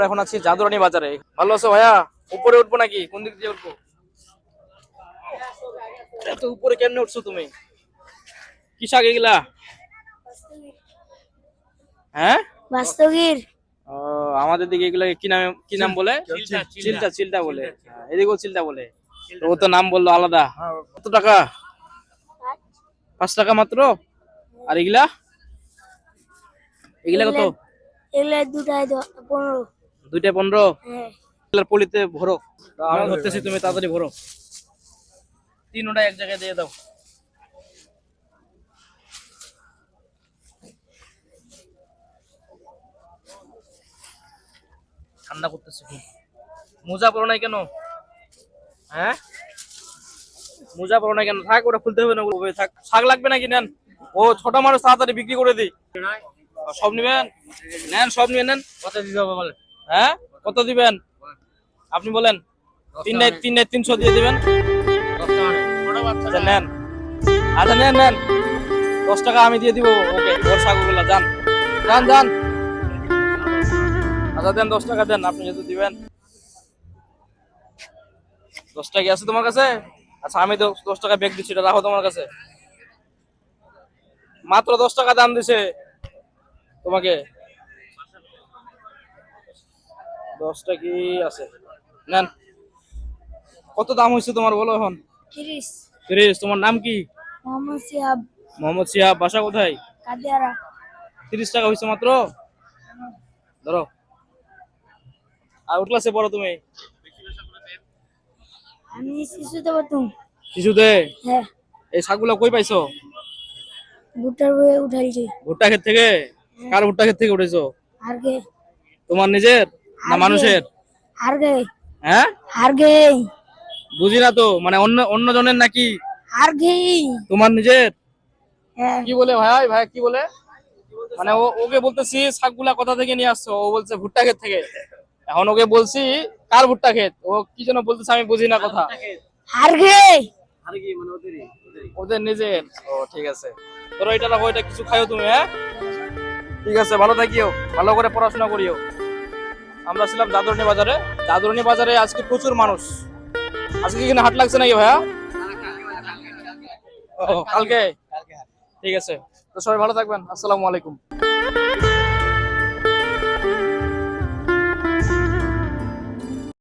আমরা এখন আছি জাদুরানী বাজারে। ভালো আছো ভাইয়া? উপরে উঠবো নাকি, কোন দিক দিয়ে উঠবো? এত উপরে কেমনে উঠছো তুমি? কি শাক এগুলা? হ্যাঁ, বাস্তগীর। ও, আমাদের দিকে এগুলা কি নাম বলে? চিলটা, চিলটা বলে। এদিকেও চিলটা বলে। তো ও তো নাম বললো আলাদা। কত টাকা? 5 টাকা মাত্র? আর এগুলা এগুলা কত? এগুলা দুটায় 15। দুইটা 15? হ্যাঁ। এগুলার পলিতে ভরো। আমি ধরতেছি, তুমি তাড়াতাড়ি ভরো। 3টা এক জায়গায় দিয়ে দাও। ঠান্ডা করতেছে খুব। মোজা পরো নাই কেন? হ্যাঁ, মোজা পরো নাই কেন? থাক, ওটা খুলতে হবে না, ওভাবে থাক। শাক লাগবে নাকি? নেন। ও ছোট মানুষ, তাড়াতাড়ি বিক্রি করে দিই। সব নিবেন? নেন, সব নিয়ে নেন। কত দিতে হবে বলেন? হ্যাঁ, কত দিবেন আপনি বলেন? 300 দিয়ে দিবেন। আচ্ছা নেন, আচ্ছা নেন নেন, 10 টাকা আমি দিয়ে দিব। ওকে, ওর শাকগুলা যান যান যান। আচ্ছা দেন, 10 টাকা দেন, আপনি যেহেতু দিবেন। 10 টাকা কি আছে তোমার কাছে? আচ্ছা আমি 10 টাকা ব্যাগ দিচ্ছি, এটা রাখো তোমার কাছে। মাত্র 10 টাকা দাম দিছে তোমাকে। 10 টাকা কি আছে, নেন। কত দাম হয়েছে তোমার বলো এখন? 30। 30। তোমার নাম কি? মোহাম্মদ সিহাব। মোহাম্মদ সিয়াব। বাসা কোথায়? কাদিয়ারা। 30 টাকা হয়েছে মাত্র? ধরো। আর কোন ক্লাসে পড়ো তুমি? আমি শিশুতে পড়তাম। শিশুতে? হ্যাঁ। এই শাকগুলা কই পাইছো? ভুট্টার বয়ে উঠাইছি। ভুট্টা ক্ষেত থেকে? কার ভুট্টা ক্ষেত থেকে উঠেছো? আর গে। তোমার নিজের না মানুষের? আর গে। হ্যাঁ, আর গে। বুঝি না তো, মানে অন্য জনের নাকি? আর গে। তোমার নিজের? হ্যাঁ। কি বলে ভাই? ভাই কি বলে? মানে ওকে বলতেছি শাকগুলা কোথা থেকে নিয়ে আসছো, ও বলছে ভুট্টা ক্ষেত থেকে। এখন ওকে বলছি কার ভুট্টা ক্ষেত, ও কি যেন বলতেছে, আমি বুঝি না কথা। আর গে। ওদের নিজের? ও ঠিক আছে, ধরো এটা রাখো, এটা কিছু খাইও তুমি। হ্যাঁ ঠিক আছে, ভালো থাকিও, ভালো করে পড়াশোনা করিও। আমরা ছিলাম জাদুরানী বাজারে। জাদুরানী বাজারে আজকে প্রচুর মানুষ। আজকে কি এখানে হাট লাগছে নাকি ভাইয়া? ও, কালকে? ঠিক আছে, তো সবাই ভালো থাকবেন। আসসালামু আলাইকুম।